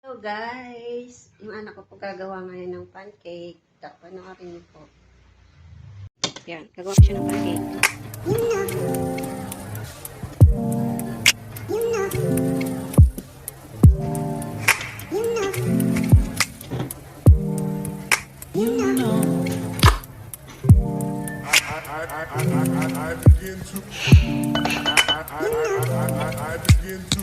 Hello guys! Yung anak ko po gagawa ngayon ng pancake. Panoorin niyo po. Yan, gagawa ko siya ng pancake. I begin to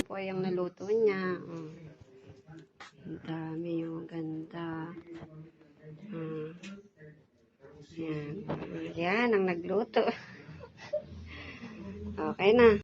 Po yung naluto niya. Ang dami yung ganda. Yan. Yan ang nagluto. Okay na.